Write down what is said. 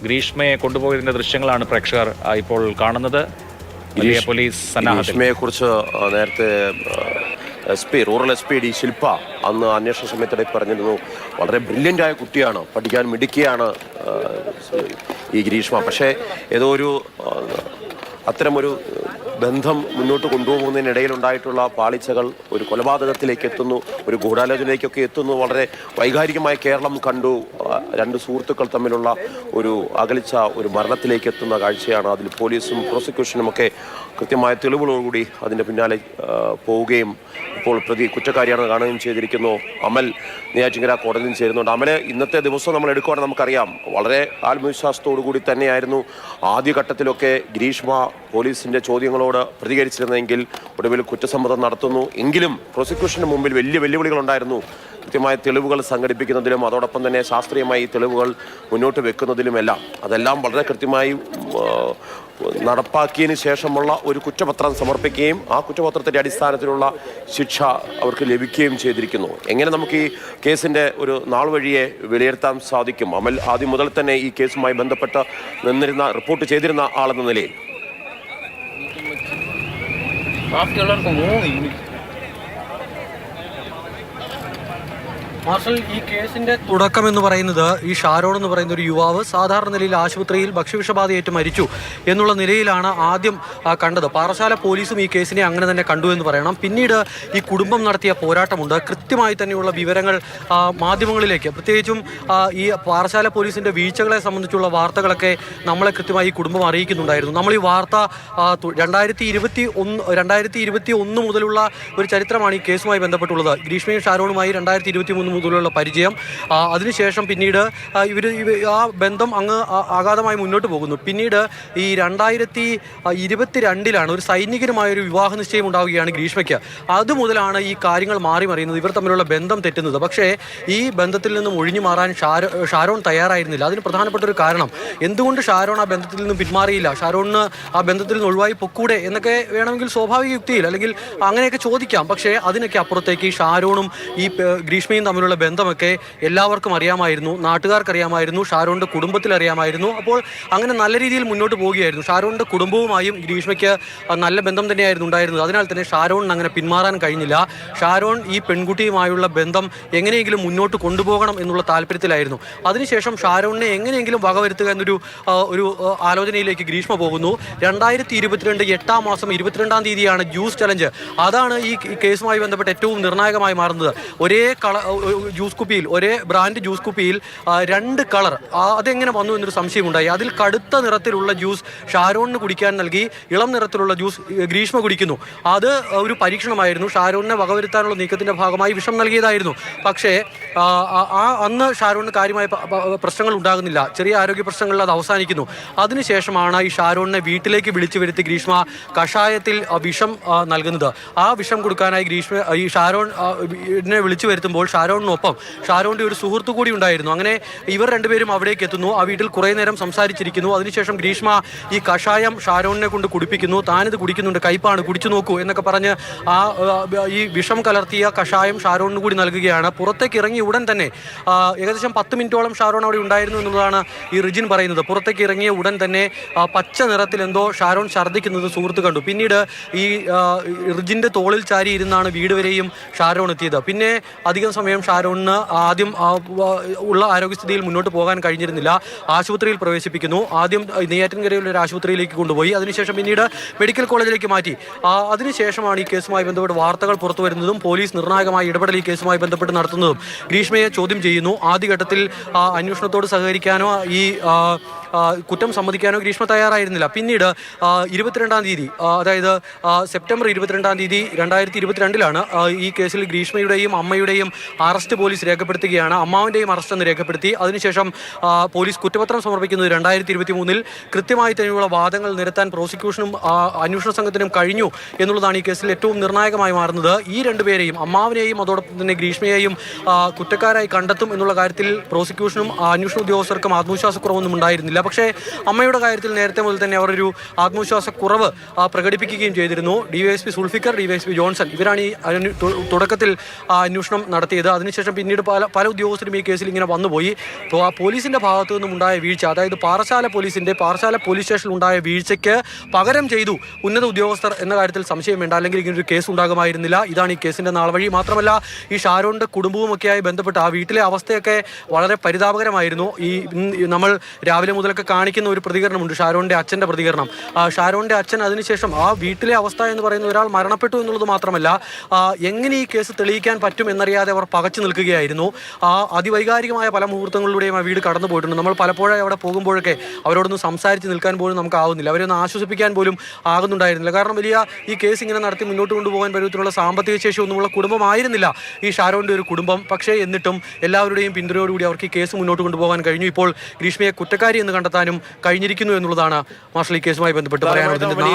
ഗ്രീഷ്മയെ കൊണ്ടുപോയതിന്റെ ദൃശ്യങ്ങളാണ് പ്രേക്ഷകർ ഇപ്പോൾ കാണുന്നത്. വലിയ പോലീസ് സന്നാഹത്തിൽ. ഗ്രീഷ്മയെ കുറിച്ച് നേരത്തെ റൂറൽ എസ് പി ഡി ശില്പ അന്ന് അന്വേഷണ സമയത്തിടെ പറഞ്ഞിരുന്നു, വളരെ ബ്രില്യൻ്റ് ആയ കുട്ടിയാണ്, പഠിക്കാൻ മിടുക്കിയാണ് ഈ ഗ്രീഷ്മ. പക്ഷേ ഏതോ ഒരു അത്തരമൊരു ബന്ധം മുന്നോട്ട് കൊണ്ടുപോകുന്നതിനിടയിലുണ്ടായിട്ടുള്ള പാളിച്ചകൾ ഒരു കൊലപാതകത്തിലേക്ക് എത്തുന്നു, ഒരു ഗൂഢാലോചനയിലേക്കൊക്കെ എത്തുന്നു. വളരെ വൈകാരികമായി കേരളം കണ്ടു. രണ്ട് സുഹൃത്തുക്കൾ തമ്മിലുള്ള ഒരു അകലിച്ച ഒരു മരണത്തിലേക്ക് എത്തുന്ന കാഴ്ചയാണ്. അതിൽ പോലീസും പ്രോസിക്യൂഷനും ഒക്കെ കൃത്യമായ തെളിവുകളോടുകൂടി അതിൻ്റെ പിന്നാലെ പോവുകയും ഇപ്പോൾ പ്രതി കുറ്റക്കാരിയാണെന്ന് കാണുകയും ചെയ്തിരിക്കുന്നു. അമൽ നെയ്യാറ്റിൻകര കോടതിയിൽ ചേരുന്നുണ്ട്. അമല്, ഇന്നത്തെ ദിവസം നമ്മൾ എടുക്കുകയാണെങ്കിൽ നമുക്കറിയാം, വളരെ ആത്മവിശ്വാസത്തോടു കൂടി തന്നെയായിരുന്നു ആദ്യഘട്ടത്തിലൊക്കെ ഗ്രീഷ്മ പോലീസിൻ്റെ ചോദ്യങ്ങളോട് പ്രതികരിച്ചിരുന്നെങ്കിൽ ഒടുവിൽ കുറ്റസമ്മതം നടത്തുന്നു. എങ്കിലും പ്രോസിക്യൂഷന് മുമ്പിൽ വലിയ വെല്ലുവിളികളുണ്ടായിരുന്നു, കൃത്യമായ തെളിവുകൾ സംഘടിപ്പിക്കുന്നതിലും അതോടൊപ്പം തന്നെ ശാസ്ത്രീയമായി തെളിവുകൾ മുന്നോട്ട് വെക്കുന്നതിലുമെല്ലാം. അതെല്ലാം വളരെ കൃത്യമായി നടപ്പാക്കിയതിന് ശേഷമുള്ള ഒരു കുറ്റപത്രം സമർപ്പിക്കുകയും ആ കുറ്റപത്രത്തിൻ്റെ അടിസ്ഥാനത്തിലുള്ള ശിക്ഷ അവർക്ക് ലഭിക്കുകയും ചെയ്തിരിക്കുന്നു. എങ്ങനെ നമുക്ക് ഈ കേസിൻ്റെ ഒരു നാൾ വഴിയെ വിലയിരുത്താൻ സാധിക്കും? അമൽ, ആദ്യം മുതൽ തന്നെ ഈ കേസുമായി ബന്ധപ്പെട്ട് റിപ്പോർട്ട് ചെയ്തിരുന്ന ആളെന്ന നിലയിൽ. മാർഷൽ, ഈ കേസിന്റെ തുടക്കം എന്ന് പറയുന്നത് ഈ ഷാരോൺ എന്ന് പറയുന്ന ഒരു യുവാവ് സാധാരണ നിലയിൽ ആശുപത്രിയിൽ ഭക്ഷ്യവിഷബാധയേറ്റ് മരിച്ചു എന്നുള്ള നിലയിലാണ് ആദ്യം കണ്ടത്. പാറശാല പോലീസും ഈ കേസിനെ അങ്ങനെ തന്നെ കണ്ടു എന്ന് പറയണം. പിന്നീട് ഈ കുടുംബം നടത്തിയ പോരാട്ടമുണ്ട്. കൃത്യമായി തന്നെയുള്ള വിവരങ്ങൾ മാധ്യമങ്ങളിലേക്ക്, പ്രത്യേകിച്ചും ഈ പാറശാല പോലീസിന്റെ വീഴ്ചകളെ സംബന്ധിച്ചുള്ള വാർത്തകളൊക്കെ നമ്മളെ കൃത്യമായി ഈ കുടുംബം അറിയിക്കുന്നുണ്ടായിരുന്നു. നമ്മൾ ഈ വാർത്ത 2021 മുതലുള്ള ഒരു ചരിത്രമാണ് ഈ കേസുമായി ബന്ധപ്പെട്ടുള്ളത്. ഗ്രീഷ്മയും ഷാരോണുമായി 2023 മുതലുള്ള പരിചയം. അതിനുശേഷം പിന്നീട് ആ ബന്ധം അങ്ങ് അഗാധമായി മുന്നോട്ട് പോകുന്നു. പിന്നീട് ഈ 2022 ഒരു സൈനികനുമായൊരു വിവാഹ നിശ്ചയം ഉണ്ടാവുകയാണ് ഗ്രീഷ്മയ്ക്ക്. അതുമുതലാണ് ഈ കാര്യങ്ങൾ മാറി മറിയുന്നത്, ഇവർ തമ്മിലുള്ള ബന്ധം തെറ്റുന്നത്. പക്ഷേ ഈ ബന്ധത്തിൽ നിന്നും ഒഴിഞ്ഞു മാറാൻ ഷാരോൺ തയ്യാറായിരുന്നില്ല. അതിന് പ്രധാനപ്പെട്ട ഒരു കാരണം, എന്തുകൊണ്ട് ഷാരോൺ ആ ബന്ധത്തിൽ നിന്നും പിന്മാറിയില്ല, ഷാരോണിന് ആ ബന്ധത്തിൽ നിന്ന് ഒഴിവായി പൊക്കൂടെ എന്നൊക്കെ വേണമെങ്കിൽ സ്വാഭാവിക യുക്തിയിൽ അല്ലെങ്കിൽ അങ്ങനെയൊക്കെ ചോദിക്കാം. പക്ഷേ അതിനൊക്കെ അപ്പുറത്തേക്ക് ഈ ഷാരോണും ഈ ഗ്രീഷ്മയും തമ്മിലുള്ള ബന്ധമൊക്കെ എല്ലാവർക്കും അറിയാമായിരുന്നു, നാട്ടുകാർക്ക് അറിയാമായിരുന്നു, ഷാരോണിന്റെ കുടുംബത്തിൽ അറിയാമായിരുന്നു. അപ്പോൾ അങ്ങനെ നല്ല രീതിയിൽ മുന്നോട്ട് പോവുകയായിരുന്നു. ഷാരോണിന്റെ കുടുംബവുമായും ഗ്രീഷ്മയ്ക്ക് നല്ല ബന്ധം തന്നെയായിരുന്നു ഉണ്ടായിരുന്നത്. അതിനാൽ തന്നെ ഷാരോണിന് അങ്ങനെ പിന്മാറാൻ കഴിഞ്ഞില്ല. ഷാരോൺ ഈ പെൺകുട്ടിയുമായുള്ള ബന്ധം എങ്ങനെയെങ്കിലും മുന്നോട്ട് കൊണ്ടുപോകണം എന്നുള്ള താല്പര്യത്തിലായിരുന്നു. അതിനുശേഷം ഷാരോണിനെ എങ്ങനെയെങ്കിലും വകവരുത്തുക എന്നൊരു ആലോചനയിലേക്ക് ഗ്രീഷ്മ പോകുന്നു. 2022 8-ാം മാസം 22-ാം തീയതിയാണ് ജ്യൂസ് ചലഞ്ച്. അതാണ് ഈ കേസുമായി ബന്ധപ്പെട്ട് ഏറ്റവും നിർണായകമായി മാറുന്നത്. ഒരേ ജ്യൂസ് കുപ്പിയിൽ, ഒരേ ബ്രാൻഡ് ജ്യൂസ് കുപ്പിയിൽ 2 കളർ, അതെങ്ങനെ വന്നു എന്നൊരു സംശയമുണ്ടായി. അതിൽ കടുത്ത നിറത്തിലുള്ള ജ്യൂസ് ഷാരോണിന് കുടിക്കാൻ നൽകി, ഇളം നിറത്തിലുള്ള ജ്യൂസ് ഗ്രീഷ്മ കുടിക്കുന്നു. അത് ഒരു പരീക്ഷണമായിരുന്നു. ഷാരോണിനെ വകവരുത്താനുള്ള നീക്കത്തിന്റെ ഭാഗമായി വിഷം നൽകിയതായിരുന്നു. പക്ഷേ അന്ന് ഷാരോണിന് കാര്യമായ പ്രശ്നങ്ങൾ ഉണ്ടാകുന്നില്ല. ചെറിയ ആരോഗ്യ പ്രശ്നങ്ങളിൽ അത് അവസാനിക്കുന്നു. അതിനുശേഷമാണ് ഈ ഷാരോണിനെ വീട്ടിലേക്ക് വിളിച്ചു വരുത്തി ഗ്രീഷ്മ കഷായത്തിൽ വിഷം നൽകുന്നത്. ആ വിഷം കൊടുക്കാനായി ഈ ഷാരോണിനെ വിളിച്ചു വരുത്തുമ്പോൾ ഷാരോണിനൊപ്പം ഷാരോണിന്റെ ഒരു സുഹൃത്തു കൂടി ഉണ്ടായിരുന്നു. അങ്ങനെ ഇവർ രണ്ടുപേരും അവിടേക്ക് എത്തുന്നു. ആ വീട്ടിൽ കുറേ നേരം സംസാരിച്ചിരിക്കുന്നു. അതിനുശേഷം ഗ്രീഷ്മ ഈ കഷായം ഷാരോണിനെ കൊണ്ട് കുടിപ്പിക്കുന്നു. താനിത് കുടിക്കുന്നുണ്ട്, കയ്പാണ്, കുടിച്ചു നോക്കൂ എന്നൊക്കെ പറഞ്ഞ് ഈ വിഷം കലർത്തിയ കഷായം ഷാരോണിന് കൂടി നൽകുകയാണ്. പുറത്തേക്ക് ഇറങ്ങിയ ഉടൻ തന്നെ ഏകദേശം 10 മിനിറ്റോളം ഷാരോൺ അവിടെ ഉണ്ടായിരുന്നു എന്നുള്ളതാണ് ഈ റിജിൻ പറയുന്നത്. പുറത്തേക്ക് ഇറങ്ങിയ ഉടൻ തന്നെ പച്ച നിറത്തിൽ എന്തോ ഷാരോൺ ഛർദ്ദിക്കുന്നത് സുഹൃത്ത് കണ്ടു. പിന്നീട് ഈ റിജിന്റെ തോളിൽ ചാരി ഇരുന്നാണ് വീട് വരെയും ഷാരോൺ എത്തിയത്. പിന്നെ അധികം സമയം ഷാരോണിന് ആദ്യം ഉള്ള ആരോഗ്യസ്ഥിതിയിൽ മുന്നോട്ട് പോകാൻ കഴിഞ്ഞിരുന്നില്ല. ആശുപത്രിയിൽ പ്രവേശിപ്പിക്കുന്നു. ആദ്യം നെയ്യാറ്റിൻകരയിലുള്ള ഒരു ആശുപത്രിയിലേക്ക് കൊണ്ടുപോയി. അതിനുശേഷം പിന്നീട് മെഡിക്കൽ കോളേജിലേക്ക് മാറ്റി. അതിനുശേഷമാണ് ഈ കേസുമായി ബന്ധപ്പെട്ട് വാർത്തകൾ പുറത്തു വരുന്നതും പോലീസ് നിർണായകമായ ഇടപെടൽ ഈ കേസുമായി ബന്ധപ്പെട്ട് നടത്തുന്നതും. ഗ്രീഷ്മയെ ചോദ്യം ചെയ്യുന്നു. ആദ്യഘട്ടത്തിൽ അന്വേഷണത്തോട് സഹകരിക്കാനോ ഈ കുറ്റം സമ്മതിക്കാനോ ഗ്രീഷ്മ തയ്യാറായിരുന്നില്ല. പിന്നീട് 22-ാം തീയതി, അതായത് സെപ്റ്റംബർ 22-ാം തീയതി 2022 ഈ കേസിൽ ഗ്രീഷ്മയുടെയും അമ്മയുടെയും അറസ്റ്റ് പോലീസ് രേഖപ്പെടുത്തുകയാണ്. അമ്മാവിൻ്റെയും അറസ്റ്റ് എന്ന് രേഖപ്പെടുത്തി. അതിനുശേഷം പോലീസ് കുറ്റപത്രം സമർപ്പിക്കുന്നത് 2023 കൃത്യമായി തന്നെയുള്ള വാദങ്ങൾ നിരത്താൻ പ്രോസിക്യൂഷനും അന്വേഷണ സംഘത്തിനും കഴിഞ്ഞു എന്നുള്ളതാണ് ഈ കേസിൽ ഏറ്റവും നിർണായകമായി മാറുന്നത്. ഈ രണ്ടുപേരെയും, അമ്മാവിനെയും അതോടൊപ്പം തന്നെ ഗ്രീഷ്മയെയും കുറ്റക്കാരായി കണ്ടെത്തും എന്നുള്ള കാര്യത്തിൽ പ്രോസിക്യൂഷനും അന്വേഷണ ഉദ്യോഗസ്ഥർക്കും ആത്മവിശ്വാസക്കുറവൊന്നും ഉണ്ടായിരുന്നില്ല. സാധിച്ചില്ല. പക്ഷേ അമ്മയുടെ കാര്യത്തിൽ നേരത്തെ മുതൽ തന്നെ അവർ ഒരു ആത്മവിശ്വാസക്കുറവ് പ്രകടിപ്പിക്കുകയും ചെയ്തിരുന്നു. ഡിവൈഎസ്പി സുൾഫിക്കർ, ഡിവൈഎസ്പി ജോൺസൺ ഇവരാണ് ഈ തുടക്കത്തിൽ അന്വേഷണം നടത്തിയത്. അതിനുശേഷം പിന്നീട് പല ഉദ്യോഗസ്ഥരും ഈ കേസിൽ ഇങ്ങനെ വന്നുപോയി. പോലീസിന്റെ ഭാഗത്തു നിന്നും ഉണ്ടായ വീഴ്ച, അതായത് പാറശാല പോലീസ് സ്റ്റേഷനിൽ ഉണ്ടായ വീഴ്ചയ്ക്ക് പകരം ചെയ്തു ഉന്നത ഉദ്യോഗസ്ഥർ എന്ന കാര്യത്തിൽ സംശയം വേണ്ട. അല്ലെങ്കിൽ ഇങ്ങനൊരു കേസ് ഉണ്ടാകുമായിരുന്നില്ല. ഇതാണ് ഈ കേസിന്റെ നാൾവഴി. മാത്രമല്ല ഈ ഷാരോണിന്റെ കുടുംബവുമൊക്കെയായി ബന്ധപ്പെട്ട് ആ വീട്ടിലെ അവസ്ഥയൊക്കെ വളരെ പരിതാപകരമായിരുന്നു. നമ്മൾ രാവിലെ മുതലൊക്കെ കാണിക്കുന്ന ഒരു പ്രതികരണമുണ്ട്, ഷാരോണിന്റെ അച്ഛന്റെ പ്രതികരണം. ഷാരോണിന്റെ അച്ഛൻ അതിനുശേഷം ആ വീട്ടിലെ അവസ്ഥ എന്ന് പറയുന്ന ഒരാൾ മരണപ്പെട്ടു എന്നുള്ളത് മാത്രമല്ല, എങ്ങനെ ഈ കേസ് തെളിയിക്കാൻ പറ്റും എന്നറിയാതെ അവർ പകച്ചു നിൽക്കുകയായിരുന്നു. അതിവൈകാരികമായ പല മുഹൂർത്തങ്ങളിലൂടെയും ആ വീട് കടന്നു പോയിട്ടുണ്ട്. നമ്മൾ പലപ്പോഴായി അവിടെ പോകുമ്പോഴൊക്കെ അവരോടൊന്ന് സംസാരിച്ച് നിൽക്കാൻ പോലും നമുക്ക് ആവുന്നില്ല, അവരെ ഒന്ന് ആശ്വസിപ്പിക്കാൻ പോലും ആകുന്നുണ്ടായിരുന്നില്ല. കാരണം വലിയ ഈ കേസ് ഇങ്ങനെ നടത്തി മുന്നോട്ട് കൊണ്ടുപോകാൻ പരുവത്തിലുള്ള സാമ്പത്തിക ശേഷി ഒന്നുമുള്ള കുടുംബമായിരുന്നില്ല ഈ ഷാരോണിന്റെ ഒരു കുടുംബം. പക്ഷേ എന്നിട്ടും എല്ലാവരുടെയും പിന്തുണയോടുകൂടി അവർക്ക് ഈ കേസ് മുന്നോട്ട് കൊണ്ടുപോകാൻ കഴിഞ്ഞു. ഇപ്പോൾ ഗ്രീഷ്മയെ കുറ്റക്കാരി എന്ന് കണ്ടെത്താനും കഴിഞ്ഞിരിക്കുന്നു എന്നുള്ളതാണ് മാർഷൽ ഈ കേസുമായി ബന്ധപ്പെട്ട് പറയാനുള്ളത്.